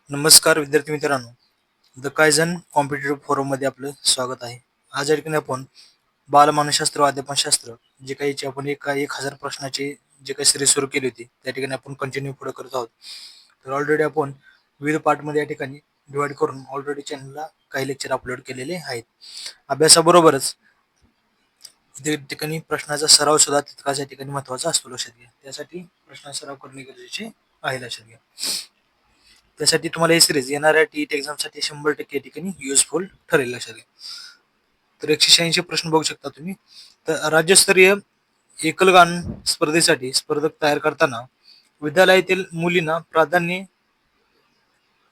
नमस्कार विद्यार्थी मित्रांनो, द कायझन कॉम्पिटिटिव्ह फोरममध्ये आपलं स्वागत आहे. आज या ठिकाणी आपण बालमानसशास्त्र व अध्यापनशास्त्र जे काही आपण 1000 प्रश्नाचे जे काही सिरीज सुरू केली होती त्या ठिकाणी आपण कंटिन्यू पुढे करत आहोत. तर ऑलरेडी आपण विविध पार्टमध्ये या ठिकाणी डिवाइड करून ऑलरेडी चॅनलला काही लेक्चर अपलोड केलेले आहेत. अभ्यासाबरोबरच इथे ठिकाणी प्रश्नाचा सराव सुद्धा तितकाच या ठिकाणी महत्त्वाचा असतो, लक्षात घ्या. त्यासाठी प्रश्नाचा सराव करणे गरजेचे आहे, लक्षात घ्या. त्यासाठी तुम्हाला ही सिरीज येणाऱ्या टीईटी एक्झामसाठी 100% या ठिकाणी युजफुल ठरेल, लक्षात घ्या. तर 186 प्रश्न बघू शकता तुम्ही. तर राज्यस्तरीय एकलगान स्पर्धेसाठी स्पर्धक तयार करताना विद्यालयातील मुलींना प्राधान्य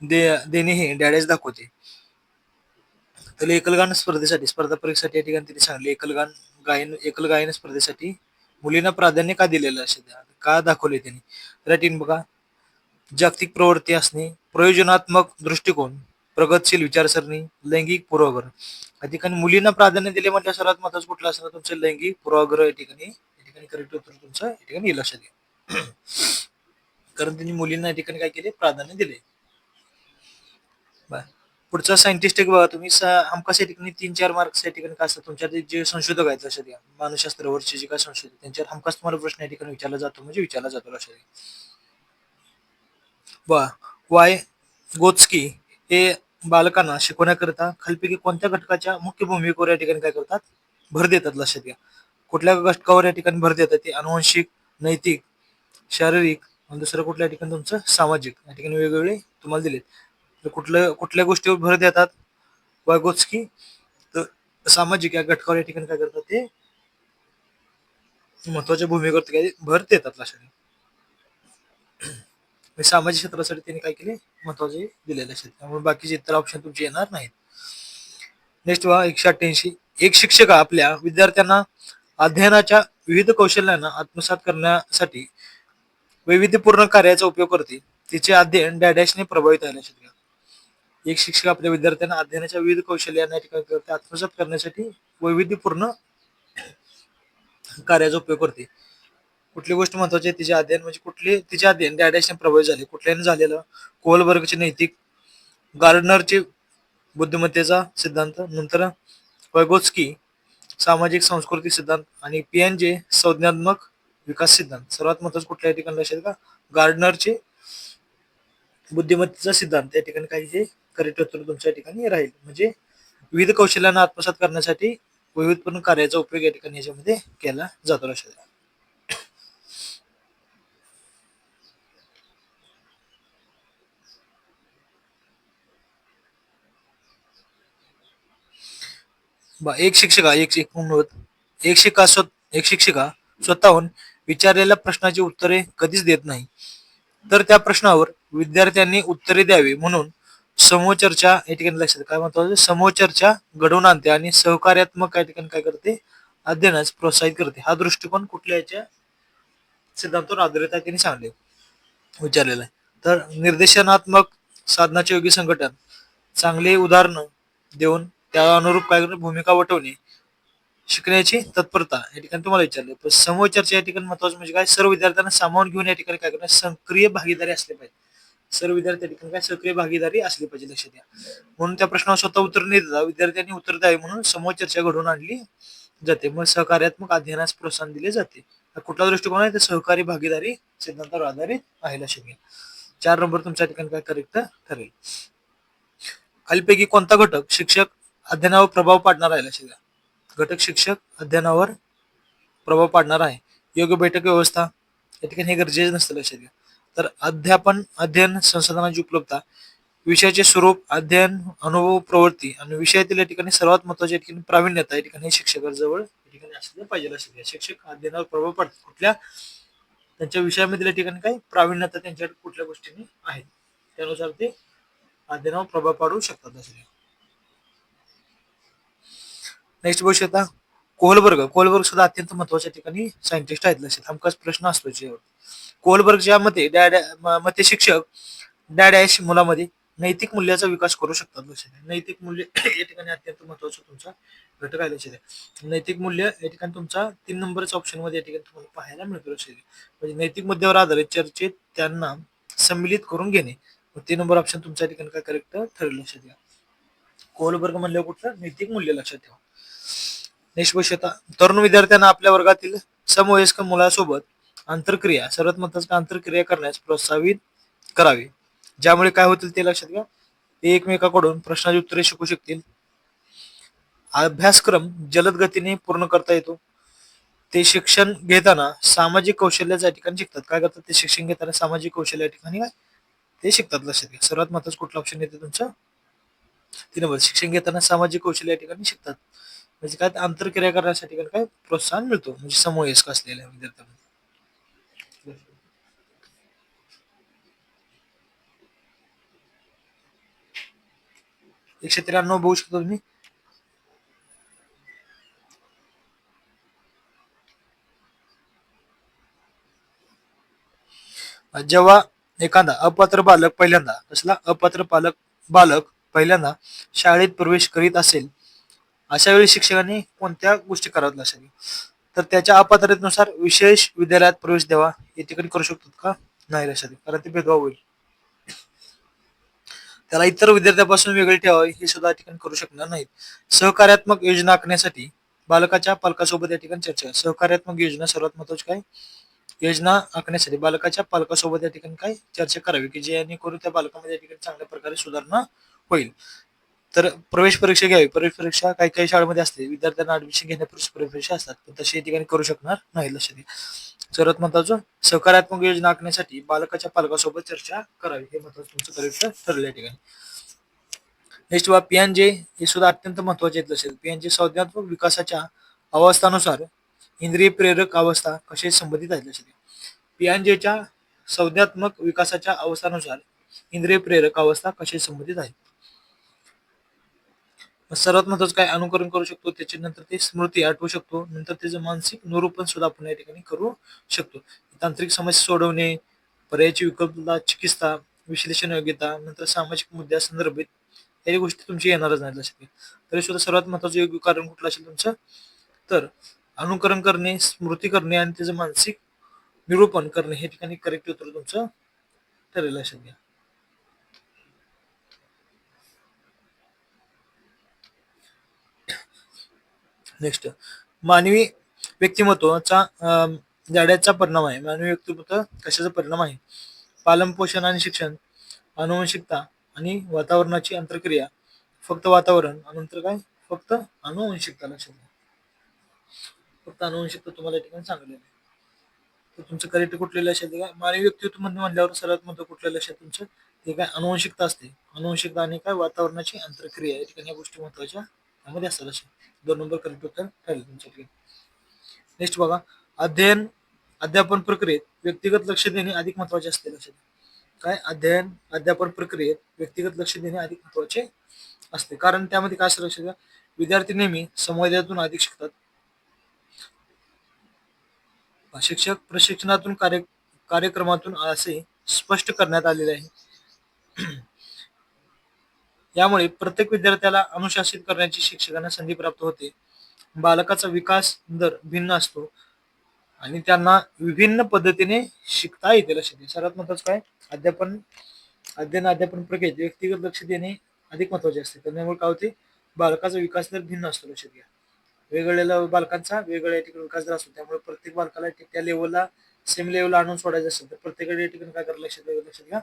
देणे हे डॅडेज दाखवते. तर एकलगान स्पर्धेसाठी स्पर्धा परीक्षेसाठी या ठिकाणी त्यांनी सांगले एकल गायन स्पर्धेसाठी मुलींना प्राधान्य का दिलेलं असेल, का दाखवले त्यांनी. तर बघा, जागतिक प्रवृत्ती असणे, प्रयोजनात्मक दृष्टिकोन, प्रगतशील विचारसरणी, लैंगिक पूर्वाग्रह. या ठिकाणी मुलींना प्राधान्य दिले म्हणजे सर्वात महत्वाचं कुठलं असणार, तुमचं लैंगिक पूर्वाग्रह. या ठिकाणी करेक्ट उत्तर तुमचं या ठिकाणी लक्षात घ्या. कारण त्यांनी मुलींना या ठिकाणी काय केले, प्राधान्य दिले. पुढचा सायंटिस्ट एक बघा तुम्ही, हमखास या ठिकाणी 3-4 मार्क्स या ठिकाणी काय असतात तुमच्या जे संशोधक आहेत, लक्षात घ्या. मानसशास्त्रावरचे जे काय संशोधक त्यांच्यावर हमखास तुम्हाला प्रश्न या ठिकाणी विचारला जातो, म्हणजे विचारला जातो, लक्षात घ्या. वाय गोत्स्की हे बालकांना शिकवण्याकरिता खालीलपैकी कोणत्या घटकाच्या मुख्य भूमिकेवर या ठिकाणी काय करतात, भर देतात, लक्षात घ्या. कुठल्या घटकावर या ठिकाणी भर देतात, ते अनुवंशिक, नैतिक, शारीरिक आणि दुसरं कुठल्या ठिकाणी तुमचं सामाजिक. या ठिकाणी वेगवेगळे तुम्हाला दिलेत. तर कुठल्या गोष्टीवर भर देतात वायगोत्स्की, तर सामाजिक या घटकावर या ठिकाणी काय करतात, ते महत्वाच्या भूमिकेवर भर देतात, लक्षात घ्या. सामाजिक क्षेत्रासाठी त्यांनी काय केले, महत्वाचे दिलेले असतात. त्यामुळे बाकीचे इतर ऑप्शन तुमचे येणार नाहीत. नेक्स्ट बघा 188. एक शिक्षक आपल्या विद्यार्थ्यांना अध्ययनाच्या विविध कौशल्यांना आत्मसात करण्यासाठी वैविध्यपूर्ण कार्याचा उपयोग करते. तिचे अध्ययन डॅडॅशने प्रभावित आहे, लक्षात घ्या. एक शिक्षक आपल्या विद्यार्थ्यांना अध्ययनाच्या विविध कौशल्यांना आत्मसात करण्यासाठी वैविध्यपूर्ण कार्याचा उपयोग करते. कुठली गोष्ट महत्वाची आहे, तिचे अध्ययन म्हणजे कुठले तिचे अध्ययन डॅडॅशने प्रभावित झाले. कुठल्याने झालेलं, कोहलबर्गचे नैतिक, गार्डनरचे बुद्धिमत्तेचा सिद्धांत, नंतर वैगोत्स्की सामाजिक सांस्कृतिक सिद्धांत आणि पियाजे संज्ञानात्मक विकास सिद्धांत. सर्वात महत्वाचं कुठल्या ठिकाणी लक्षात का, गार्डनरचे बुद्धिमत्तेचा सिद्धांत. त्या ठिकाणी काही हे करेक्ट उत्तर तुमच्या ठिकाणी राहील. म्हणजे विविध कौशल्यांना आत्मसात करण्यासाठी वैविध्यपूर्ण कार्याचा उपयोग या ठिकाणी याच्यामध्ये केला जातो, लक्षात घ्या. एक शिक्षिका एक शिक्षिका स्वतःहून विचारलेल्या प्रश्नाची उत्तरे कधीच देत नाही. तर त्या प्रश्नावर विद्यार्थ्यांनी उत्तरे द्यावी म्हणून समूह चर्चा या ठिकाणी लक्षात काय म्हणतो, समूह चर्चा घडवून आणते आणि सहकार्यात्मक या ठिकाणी काय करते, अध्ययनास प्रोत्साहित करते. हा दृष्टिकोन कुठल्या याच्या सिद्धांतावर आधारित आहे त्यांनी सांगले विचारलेलं आहे. तर निर्देशनात्मक साधनाचे योग्य संघटन, चांगले उदाहरण देऊन त्या अनुरूप काय भूमिका वटवणे, शिकण्याची तत्परता या ठिकाणी तुम्हाला विचारले. पण समूह चर्चा या ठिकाणी महत्वाचं म्हणजे काय, सर्व विद्यार्थ्यांना सामावून घेऊन या ठिकाणी काय करणार, सक्रिय भागीदारी असली पाहिजे. सर्व विद्यार्थी या ठिकाणी काय सक्रिय भागीदारी असली पाहिजे, लक्षात द्या. म्हणून त्या प्रश्नावर स्वतः उत्तर न देता विद्यार्थ्यांनी उत्तर द्यावे म्हणून समूह चर्चा घडवून आणली जाते. मग सहकार्यात्मक अध्ययनास प्रोत्साहन दिले जाते. कुठला दृष्टिकोन आहे, तर सहकारी भागीदारी सिद्धांतावर आधारित आहे, लक्षात घ्या. 4 नंबर तुमच्या ठिकाणी काय करेक्ट ठरेल. खालीपैकी कोणता घटक शिक्षक अध्ययनावर प्रभाव पाडणार आहे, लक्षात घ्या. घटक शिक्षक अध्ययनावर प्रभाव पाडणार आहे. योग्य बैठक व्यवस्था या ठिकाणी हे गरजेचं नसतं, लक्षात घ्या. तर अध्ययन संसाधनाची उपलब्धता, विषयाचे स्वरूप, अध्ययन अनुभव, प्रवृत्ती आणि विषयातील या ठिकाणी सर्वात महत्वाचे ठिकाणी प्रावीण्यता या ठिकाणी शिक्षकाजवळ या ठिकाणी असले पाहिजे, लक्षात घ्या. शिक्षक अध्ययनावर प्रभाव पाडतात कुठल्या त्यांच्या विषयामधील या ठिकाणी काही प्रावीण्यता त्यांच्याकडे कुठल्या गोष्टींनी आहेत, त्यानुसार ते अध्ययनावर प्रभाव पाडू शकतात, लक्षात घ्या. नेक्स्ट बघू शकता, कोहलबर्ग सुद्धा अत्यंत महत्वाच्या ठिकाणी सायंटिस्ट आहेत, लक्षात. हमखास प्रश्न असतो याच्यावर. कोहलबर्गच्या मते शिक्षक डॅडॅश मुलामध्ये नैतिक मूल्याचा विकास करू शकतात, लक्षात. नैतिक मूल्य या ठिकाणी अत्यंत महत्वाचा तुमचा घटक आहे, लक्षात. नैतिक मूल्य या ठिकाणी तुमचा 3 नंबरच्या ऑप्शन मध्ये या ठिकाणी तुम्हाला पाहायला मिळतो, लक्षात. म्हणजे नैतिक मुद्द्यावर आधारित चर्चेत त्यांना सम्मिलित करून घेणे. 3 नंबर ऑप्शन तुमच्या ठिकाणी काय करेक्ट ठरेल, लक्षात घ्या. कोहलबर्ग म्हणल्यावर कुठलं नैतिक मूल्य, लक्षात ठेवा. नेक्स्ट क्वेश्चन आता, तरुण विद्यार्थ्यांना आपल्या वर्गातील समवयस्क मुलासोबत आंतरक्रिया, सर्वात महत्वाचं आंतरक्रिया करण्यास प्रोत्साहित करावे, ज्यामुळे काय होतील ते लक्षात घ्या. ते एकमेकाकडून प्रश्नाची उत्तरे शिकू शकतील, अभ्यासक्रम जलद गतीने पूर्ण करता येतो, ते शिक्षण घेताना सामाजिक कौशल्याच्या ठिकाणी शिकतात. काय करतात ते शिक्षण घेताना सामाजिक कौशल्य या ठिकाणी काय ते शिकतात, लक्षात घ्या. सर्वात महत्वाचं कुठलं ऑप्शन येते तुमचं 3 नंबर, शिक्षण घेताना सामाजिक कौशल्य या ठिकाणी शिकतात. म्हणजे काय आंतरक्रिया करण्यासाठी काय प्रोत्साहन मिळतो, म्हणजे समवयस्क असलेल्या विद्यार्थ्यांना. 193 बघू शकतो तुम्ही. जेव्हा एखादा अपात्र बालक पहिल्यांदा कसला अपात्र बालक पहिल्यांदा शाळेत प्रवेश करीत असेल, अशा वेळी शिक्षकांनी कोणत्या गोष्टी कराव्यात, लक्षात घ्या. तर त्याच्या अपात्रतेनुसार विशेष विद्यालयात प्रवेश द्यावा, या ठिकाणी करू शकतो का, नाही, लक्षात घ्या, कारण ते भेदभाव होईल. त्याला इतर विद्यार्थ्यांपासून वेगळे ठेवावे, हे सुद्धा या ठिकाणी करू शकणार नाहीत. सहकार्यात्मक योजना आखण्यासाठी बालकाच्या पालकासोबत या ठिकाणी चर्चा. सहकार्यात्मक योजना सर्वात महत्वाची काय, योजना आखण्यासाठी बालकाच्या पालकासोबत या ठिकाणी काय चर्चा करावी, की जेणेकरून त्या बालकामध्ये या ठिकाणी चांगल्या प्रकारे सुधारणा होईल. तर प्रवेश परीक्षा घ्यावी. प्रवेश परीक्षा काही काही शाळेमध्ये असते, विद्यार्थ्यांना ऍडमिशन घेण्यापूर्वी प्रवेश परीक्षा असतात, पण तशी या ठिकाणी करू शकणार नाही, लक्षात घ्या. सर्वात महत्वाचं सकारात्मक योजना आखण्यासाठी बालकाच्या पालकासोबत चर्चा करावी, हे महत्वाचं तुमचं करेक्ट ठरलं या ठिकाणी. नेक्स्ट बघा, पियाजे हे सुद्धा अत्यंत महत्वाचे आहेत, लक्षात. पियाजे संज्ञात्मक विकासाच्या अवस्थानुसार इंद्रिय प्रेरक अवस्था कशी संबंधित आहेत, लक्षात. पियाजेच्या संज्ञात्मक विकासाच्या अवस्थानुसार इंद्रिय प्रेरक अवस्था कशी संबंधित आहे. सर्वात महत्वाचं काय, अनुकरण करू शकतो, त्याच्यानंतर ते स्मृती आठवू शकतो, नंतर त्याचं मानसिक निरूपण सुद्धा आपण या ठिकाणी करू शकतो. तांत्रिक समस्या सोडवणे, पर्यायाची विकल्पता, चिकित्सा, विश्लेषण योग्यता, नंतर सामाजिक मुद्द्या संदर्भित या गोष्टी तुमची येणारच नाही, लक्षात घ्या. तरी सुद्धा सर्वात महत्वाचं योग्य कारण कुठलं असेल तुमचं, तर अनुकरण करणे, स्मृती करणे आणि त्याचं मानसिक निरूपण करणे, हे ठिकाणी करेक्ट उत्तर तुमचं ठरेल, लक्षात घ्या. नेक्स्ट, मानवी व्यक्तिमत्वाचा जाड्याचा परिणाम आहे. मानवी व्यक्तिमत्व कशाचा परिणाम आहे, पालन पोषण आणि शिक्षण, अनुवंशिकता आणि वातावरणाची आंतरक्रिया, फक्त वातावरण, नंतर काय फक्त अनुवंशिकता, लक्षात घ्या. फक्त अनुवंशिकता तुम्हाला या ठिकाणी सांगलेलं आहे. तर तुमचं करेक्ट कुठले लक्षात घ्या. मानवी व्यक्तित्व म्हणल्यावर सर्वात महत्व कुठल्या लक्षात तुमचं, ते काय अनुवंशिकता असते. अनुवंशिकता आणि काय वातावरणाची आंतरक्रिया, या ठिकाणी या गोष्टी महत्वाच्या त्यामध्ये असतात, लक्षात. 2 नंबर करेक्ट उत्तर ठरेल तुमच्या ठिकाणी. नेक्स्ट बघा, अध्ययन अध्यापन प्रक्रियेत व्यक्तिगत लक्ष देणे अधिक महत्वाचे असते, लक्षात. काय अध्ययन अध्यापन प्रक्रियेत व्यक्तिगत लक्ष देणे अधिक महत्वाचे असते, कारण त्यामध्ये काय असतं, लक्षात घ्या. विद्यार्थी नेहमी संवादातून अधिक शिकतात. शिक्षक प्रशिक्षणातून कार्यक्रमातून असे स्पष्ट करण्यात आलेले आहे. यामुळे प्रत्येक विद्यार्थ्याला अनुशासित करण्याची शिक्षकांना संधी प्राप्त होते. बालकाचा विकास दर भिन्न असतो आणि त्यांना विभिन्न पद्धतीने शिकता येते, लक्षात घ्या. सर्वात महत्वाचं काय, अध्ययन अध्यापन प्रक्रियेत व्यक्तिगत लक्ष देणे अधिक महत्वाचे असते. त्यामुळे काय होते, बालकाचा विकास दर भिन्न असतो, लक्षात घ्या. वेगवेगळ्या बालकांचा वेगवेगळ्या ठिकाणी विकास दर असतो, त्यामुळे प्रत्येक बालकाला त्या लेवलला सेम लेवलला आणून सोडायचं असेल तर प्रत्येकाने या ठिकाणी काय करायला, लक्षात घ्या.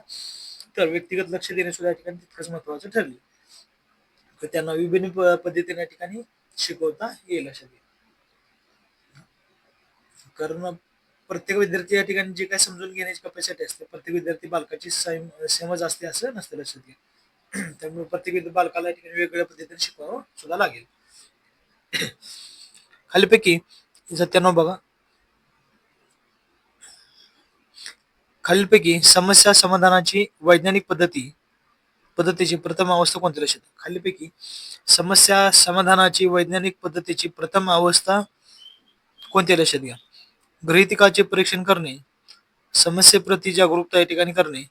तर व्यक्तिगत लक्ष देणे सुद्धा या ठिकाणी तितकंच महत्वाचं ठरले, तर त्यांना विभिन्न पद्धतीने या ठिकाणी शिकवता येईल, अशा. कारण प्रत्येक विद्यार्थी या ठिकाणी जे काय समजून घेण्याची कॅपॅसिटी असते, प्रत्येक विद्यार्थी बालकाची सेमच असते असं नसतं, लक्षात घ्या. त्यामुळे प्रत्येक बालकाला या ठिकाणी वेगवेगळ्या पद्धतीने शिकवावं सुद्धा लागेल. खालीपैकी 97 बघा, खालीलपैकी समस्या समाधानाची वैज्ञानिक पद्धतीची प्रथम अवस्था कोणती, लक्षात. खालीपैकी समस्या समाधानाची वैज्ञानिक पद्धतीची प्रथम अवस्था कोणती, लक्षात घ्या. गृहितकाचे परीक्षण करणे, समस्येप्रती जागरूकता या ठिकाणी करणे,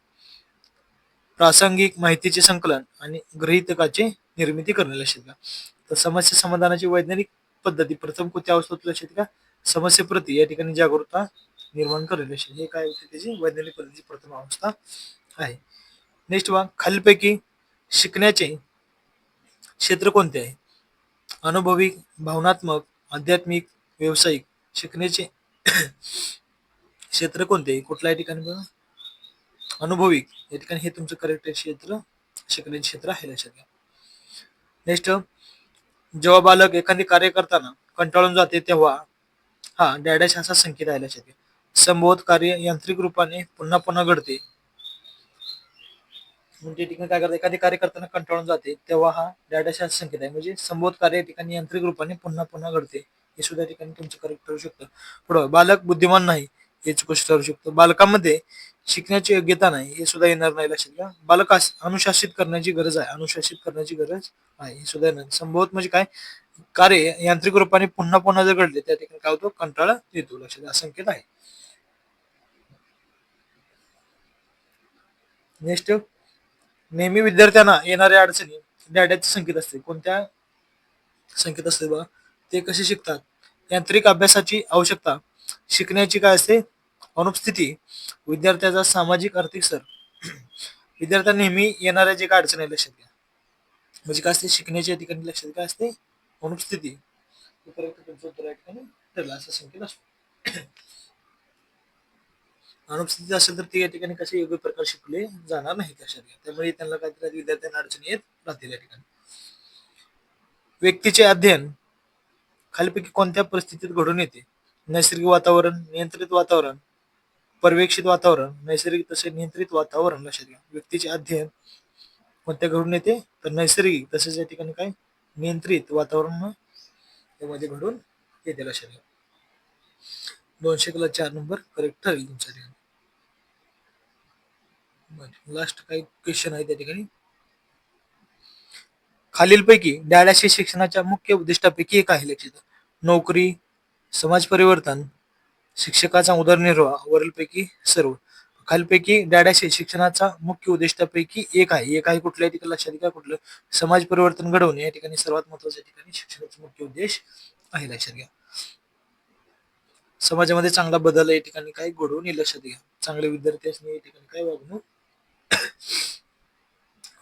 प्रासंगिक माहितीचे संकलन आणि गृहितकाचे निर्मिती करणे, लक्षात घ्या. तर समस्या समाधानाची वैज्ञानिक पद्धती प्रथम कोणत्या अवस्थेत, लक्षात घ्या. समस्येप्रती या ठिकाणी जागरूकता निर्माण करणे, हे काय होते, त्याची वैज्ञानिक पद्धतीची प्रथम अवस्था आहे. नेक्स्ट बघा, खालीलपैकी शिकण्याचे क्षेत्र कोणते आहे? अनुभवी, भावनात्मक, आध्यात्मिक, व्यावसायिक. शिकण्याचे क्षेत्र कोणते? कुठल्या ठिकाणी बघा, अनुभवी या ठिकाणी हे तुमचं करेक्ट क्षेत्र, शिकण्याचे क्षेत्र आहे लक्षात घ्या. नेक्स्ट, जेव्हा बालक एखादे कार्य करताना कंटाळून जाते तेव्हा हा डॅडॅश असा संकेत आहे लक्षात घ्या. संभवत कार्य यांत्रिक रूपाने पुन्हा पुन्हा घडते. म्हणजे ठिकाणी काय करतात, एखादे कार्य करताना कंटाळून जाते तेव्हा हा डॅडॅश असा संकेत आहे. म्हणजे संभवत कार्य या ठिकाणी यांत्रिक रूपाने पुन्हा पुन्हा घडते, हे सुद्धा ठिकाणी तुमचं करेक्ट ठरू शकतं. पुढं, बालक बुद्धिमान नाही हे चुकीचं ठरू शकतं. बालकामध्ये शिकण्याची योग्यता नाही हे सुद्धा येणार नाही लक्षात घ्या. बालकास अनुशासित करण्याची गरज आहे, अनुशासित करण्याची गरज आहे हे सुद्धा येणार. संभवत म्हणजे काय, कार्य यांत्रिक रूपाने पुन्हा पुन्हा जर घडले त्या ठिकाणी काय होतो, कंटाळा येतो लक्षात घ्या, संकेत आहे. नेक्स्ट, नेहमी विद्यार्थ्यांना येणाऱ्या अडचणी डॅड्याचे संकेत असते. कोणत्या संकेत असते बघा, ते कसे शिकतात? यांत्रिक अभ्यासाची आवश्यकता, शिकण्याची काय असते, अनुपस्थिती, विद्यार्थ्याचा सामाजिक आर्थिक स्तर. विद्यार्थ्यांना नेहमी येणाऱ्या जे काय अडचणी आहे लक्षात घ्या, म्हणजे काय असते, शिकण्याच्या ठिकाणी लक्षात काय असते, अनुपस्थिती. तुमचं उत्तर या ठिकाणी ठरलं असा संकेत असतो. अनुपस्थिती असेल तर ते या ठिकाणी कसे योग्य प्रकारे शिकले जाणार नाही लक्षात घ्या. त्यामुळे त्यांना काय विद्यार्थ्यांना अडचणी येत राहतील या ठिकाणी. व्यक्तीचे अध्ययन खालीपैकी कोणत्या परिस्थितीत घडून येते? नैसर्गिक वातावरण, नियंत्रित वातावरण, पर्यवेक्षित वातावरण, नैसर्गिक तसे नियंत्रित वातावरण लक्षात घ्या. व्यक्तीचे अध्ययन कोणत्या घडून येते? तर नैसर्गिक तसेच या ठिकाणी काय, नियंत्रित वातावरण त्यामध्ये घडून येते लक्षात घ्या. 200 4 नंबर करेक्ट ठरेल तुमच्या ठिकाणी. लास्ट काही क्वेश्चन आहे त्या ठिकाणी. खालीलपैकी डॅडाशी शिक्षणाच्या मुख्य उद्दिष्टापैकी एक आहे लक्षात. नोकरी, समाज परिवर्तन, शिक्षकाचा उदरनिर्वाह, वरीलपैकी सर्व. खालीलपैकी डॅडाशी शिक्षणाचा मुख्य उद्दिष्टापैकी एक आहे. एक आहे कुठल्या ठिकाणी लक्षात घ्या, कुठलं, समाज परिवर्तन घडवणे या ठिकाणी सर्वात महत्वाच्या ठिकाणी शिक्षणाचा मुख्य उद्देश आहे लक्षात घ्या. समाजामध्ये चांगला बदल या ठिकाणी काय घडवून येईल लक्षात घ्या. चांगले विद्यार्थी असणे या ठिकाणी काय वागणूक,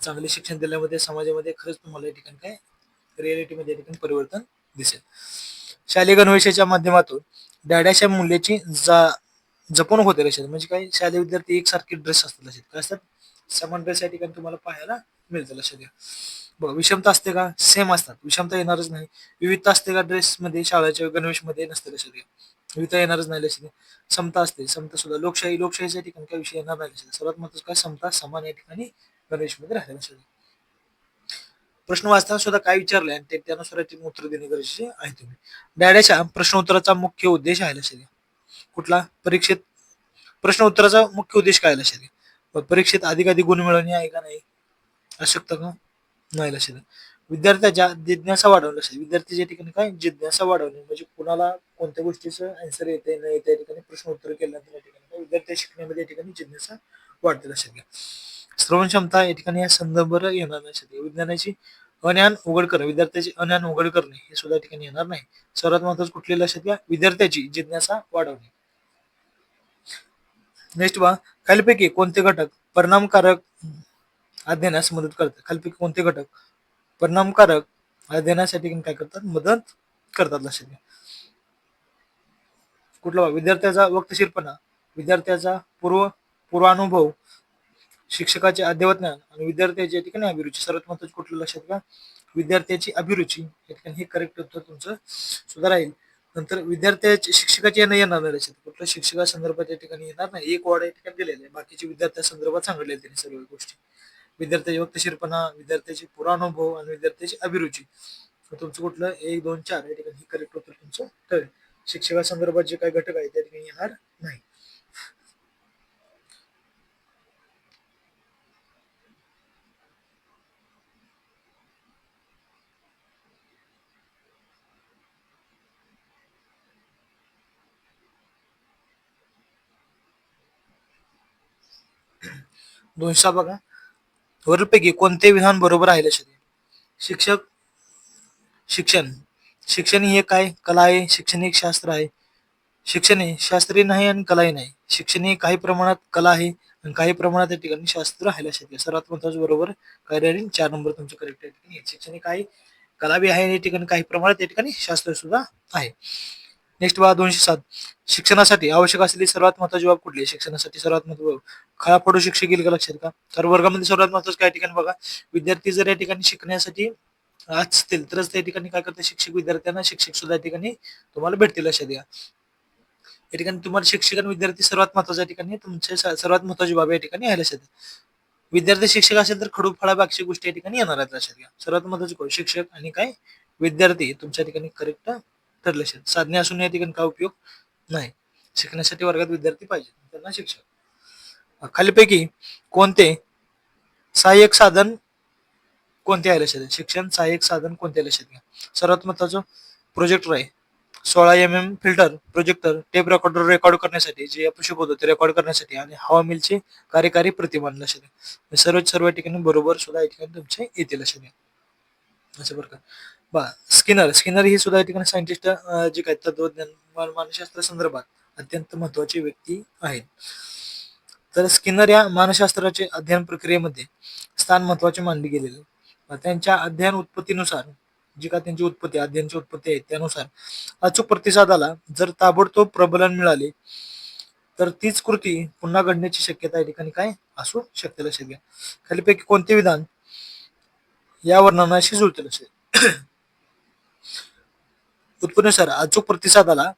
चांगले शिक्षण दिल्यामध्ये समाजामध्ये खरंच तुम्हाला या ठिकाणी काय रियालिटीमध्ये या ठिकाणी परिवर्तन दिसेल. शालेय गणवेशाच्या माध्यमातून डॅडाच्या मूल्याची जपणूक होते लक्षात. म्हणजे काय, शालेय विद्यार्थी एकसारखे ड्रेस असतात लक्षात, काय असतात, समान ड्रेस या ठिकाणी तुम्हाला पाहायला मिळतं लक्षात घ्या. बघा, विषमता असते का, सेम असतात, विषमता येणारच नाही. विविधता असते का ड्रेसमध्ये, शाळेच्या गणवेशमध्ये नसते लक्षात घ्या, विविधता येणारच नाही लक्षात घ्या. समता असते, समता सुद्धा. लोकशाही, लोकशाहीच्या ठिकाणी काय विषय येणार नाही लक्षात. सर्वात महत्वाचं काय, समता, समान या ठिकाणी गणवेशमध्ये राहिलं लक्षात घ्या. प्रश्न वाचताना सुद्धा काय विचारलंय आणि त्यानुसार उत्तर देणे गरजेचे आहे. तुम्ही डॅडाच्या प्रश्न उत्तराचा मुख्य उद्देश आहे लक्षात घ्या. कुठला, परीक्षेत प्रश्न उत्तराचा मुख्य उद्देश काय लक्षात घ्या. परीक्षेत अधिकाधिक गुण मिळवणे आहे का, नाही असू शकतं का, नाही लक्षात घ्या. विद्यार्थ्याच्या जिज्ञासा वाढवणे लक्षात. विद्यार्थ्याच्या ठिकाणी काय, जिज्ञासा वाढवणे, म्हणजे कुणाला कोणत्या गोष्टीचं आन्सर येते नाही त्या ठिकाणी प्रश्न उत्तर केल्यानंतर या ठिकाणी विद्यार्थी शिकण्यामध्ये या ठिकाणी जिज्ञासा वाढते लक्षात घ्या. श्रवण क्षमता या ठिकाणी या संदर्भ येणार नाही. विज्ञानाची अज्ञान उघड करणे, विद्यार्थ्याचे अज्ञान उघड करणे हे सुद्धा ठिकाणी येणार नाही. सर्वात महत्वाचं कुठले लक्षात घ्या, विद्यार्थ्याची जिज्ञासा वाढवणे. नेक्स्ट बघा, खालीपैकी कोणते घटक परिणामकारक अध्ययनास मदत करतात? खालीपैकी कोणते घटक परिणामकारक अध्ययनासाठी काय करतात, मदत करतात लक्षात घ्या. कुठला, विद्यार्थ्याचा वक्तशीरपणा, विद्यार्थ्याचा पूर्वानुभव, शिक्षकाचे अद्ययावत ज्ञान आणि विद्यार्थ्याची या ठिकाणी अभिरुची. सर्वात महत्वाचे कुठलं लक्षात घ्या, विद्यार्थ्याची अभिरुची या ठिकाणी हे करेक्ट उत्तर तुमचं सुद्धा राहील. नंतर विद्यार्थ्याची शिक्षकाची येणार नाही लक्षात. कुठल्या शिक्षका संदर्भात या ठिकाणी येणार नाही. एक वार्ड या ठिकाणी दिलेले आहे, बाकीचे विद्यार्थ्या संदर्भात सांगितले त्यांनी सर्व गोष्टी. विद्यार्थ्याची वक्तशीरपणा, विद्यार्थ्याची पुरानुभव आणि विद्यार्थ्याची अभिरुची. तुमचं कुठलं 1 2 4 या ठिकाणी करेक्ट उत्तर तुमचं ठरेल. शिक्षका संदर्भात जे काही घटक आहे त्या ठिकाणी येणार नाही. 200 बघा, वरीलपैकी कोणते विधान बरोबर आहे लक्षात घ्या. शिक्षक शिक्षण, शिक्षण ही एक काय कला आहे, शिक्षण एक शास्त्र आहे. शिक्षण हे शास्त्रीय नाही आणि कलाही नाही. शिक्षण ही काही प्रमाणात कला आहे आणि काही प्रमाणात या ठिकाणी शास्त्र आहे लक्षात घ्या. सर्वात महत्वाचं बरोबर काय राहील 4 नंबर तुमचं करेक्ट या ठिकाणी. शिक्षण हे काही कला बी आहे या ठिकाणी, काही प्रमाणात या ठिकाणी शास्त्र सुद्धा आहे. नेक्स्ट बघा 207. शिक्षणासाठी आवश्यक असलेली सर्वात महत्वाची बाब कुठली आहे? शिक्षणासाठी सर्वात महत्वाची बाब खरा पडू शिक्षक येईल का लक्षात का? तर वर्गामध्ये सर्वात महत्वाचं काय ठिकाणी बघा, विद्यार्थी जर या ठिकाणी शिकण्यासाठी असतील तरच त्या ठिकाणी काय करतात शिक्षक विद्यार्थ्यांना शिक्षक सुद्धा या ठिकाणी तुम्हाला भेटतील लक्षात घ्या. या ठिकाणी तुम्हाला शिक्षक आणि विद्यार्थी सर्वात महत्वाच्या ठिकाणी तुमचे सर्वात महत्वाची बाब या ठिकाणी आहे लक्षात घ्या. विद्यार्थी शिक्षक असेल तर खडू फळाबागची गोष्टी या ठिकाणी येणार आहेत लक्षात घ्या. सर्वात महत्वाची कोण शिक्षक आणि काय विद्यार्थी तुमच्या ठिकाणी करेक्ट ठरले असेल. साधने असून या ठिकाणी काय उपयोग नाही. शिकण्यासाठी वर्गात विद्यार्थी पाहिजे त्यांना शिक्षक. खालीपैकी कोणते सहाय्यक साधन कोणते आहे लक्षात घ्या. शिक्षण सहाय्यक साधन कोणते आहे लक्षात घ्या. सर्वात महत्वाचं प्रोजेक्टर आहे. 16 filter, projector, tape recorder record करण्यासाठी जे आपण शिकवतो ते रेकॉर्ड करण्यासाठी आणि हवा मिलचे कार्यकारी प्रतिमान लक्षात घ्या. सर्व ठिकाणी बरोबर सुद्धा या ठिकाणी तुमचे येतील लक्षात घ्या. अशा प्रकार स्किनर ही सुद्धा या ठिकाणी सायंटिस्ट जे काही तत्वज्ञान मानसशास्त्र संदर्भात अत्यंत महत्वाची व्यक्ती आहेत. तर स्किनर या मानसशास्त्राचे अध्ययन प्रक्रियेमध्ये स्थान महत्वाचे मानले गेलेले. त्यांच्या अध्ययन उत्पत्तीनुसार जी का त्यांची उत्पत्ती अध्ययनची उत्पत्ती आहे त्यानुसार अचूक प्रतिसादाला जर ताबडतोब प्रबलन मिळाले तर तीच कृती पुन्हा घडण्याची शक्यता या ठिकाणी काय असू शकते लक्षात घ्या. खालीपैकी कोणते विधान या वर्णनाशी जुळते लक्षात. उत्पत्तीनुसार अचूक प्रतिसादाला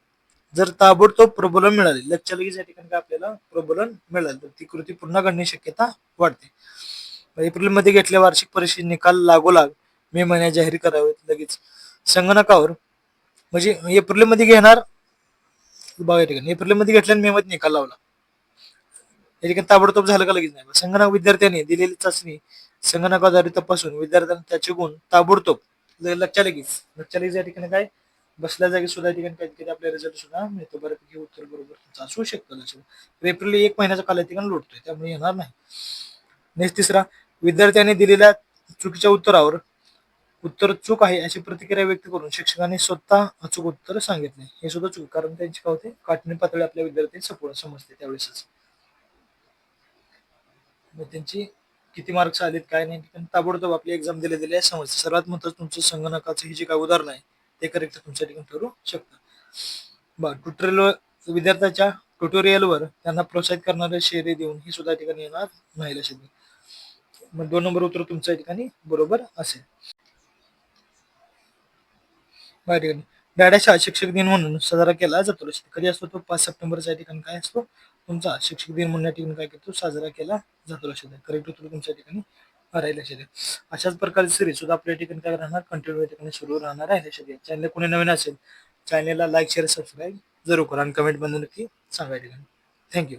जर ताबडतोब प्रबलन मिळाले लक्षात लगेच या ठिकाणी काय आपल्याला प्रबलन मिळालं तर ती कृती पुन्हा घडण्याची शक्यता वाढते. एप्रिलमध्ये घेतलेल्या वार्षिक परीक्षेचे निकाल लागोलाग मे महिन्यात जाहीर करावेत लगेच. संगणकावर म्हणजे एप्रिलमध्ये घेणार बघा या ठिकाणी एप्रिलमध्ये घेतल्या मे मध्ये निकाल लावला या ठिकाणी ताबडतोब झालं का लगेच नाही. संगणक विद्यार्थ्यांनी दिलेली चाचणी संगणकाद्वारे तपासून विद्यार्थ्यांना त्याचे गुण ताबडतोब लक्षात लगेच या ठिकाणी काय बसल्या जागी सुद्धा या ठिकाणी काहीतरी आपल्या रिझल्ट सुद्धा मिळतो. बऱ्यापैकी उत्तर बरोबर तुमचं असू शकतं लक्षात. एप्रिल 1 महिन्याचा काल या ठिकाणी लोटतोय त्यामुळे येणार नाही. नेक्स्ट तिसरा, विद्यार्थ्यांनी दिलेल्या चुकीच्या उत्तरावर उत्तर चूक आहे अशी प्रतिक्रिया व्यक्त करून शिक्षकांनी स्वतः अचूक उत्तर सांगितले. हे सुद्धा चूक कारण त्यांची काय होते काठिण्य पातळी आपल्या विद्यार्थ्यांनी समजते त्यावेळेसच. मग त्यांची किती मार्क्स आलेत काय नाही ठिकाणी ताबडतोब आपली एक्झाम दिले समजते. सर्वात महत्वाचं तुमचं संगणकाचं हे जे काय उदाहरण आहे ते करेक्ट तुमच्या ठिकाणी ठरू शकतं. विद्यार्थ्याच्या ट्युटोरियलवर त्यांना प्रोत्साहित करणारे शेरे देऊन ही सुद्धा ठिकाणी येणार नाही लक्षात. मग 2 नंबर उत्तर तुमच्या ठिकाणी बरोबर असेल. या ठिकाणी डायड्या शिक्षक दिन म्हणून साजरा केला जातो. कधी असतो तो 5 सप्टेंबरच्या ठिकाणी काय असतो तुमचा शिक्षक दिन म्हणून या ठिकाणी काय करतो साजरा केला जातो लक्षात. करेक्ट उत्तर तुमच्या ठिकाणी राहील लक्षात. अशाच प्रकारची सिरीज सुद्धा आपल्या ठिकाणी काय राहणार कंटिन्यू या ठिकाणी सुरू राहणार आहे लक्षात. चॅनल कोणी नवीन असेल चॅनलला लाईक शेअर सबस्क्राईब जरूर करा आणि कमेंट मध्ये नक्की सांगा या ठिकाणी. थँक्यू.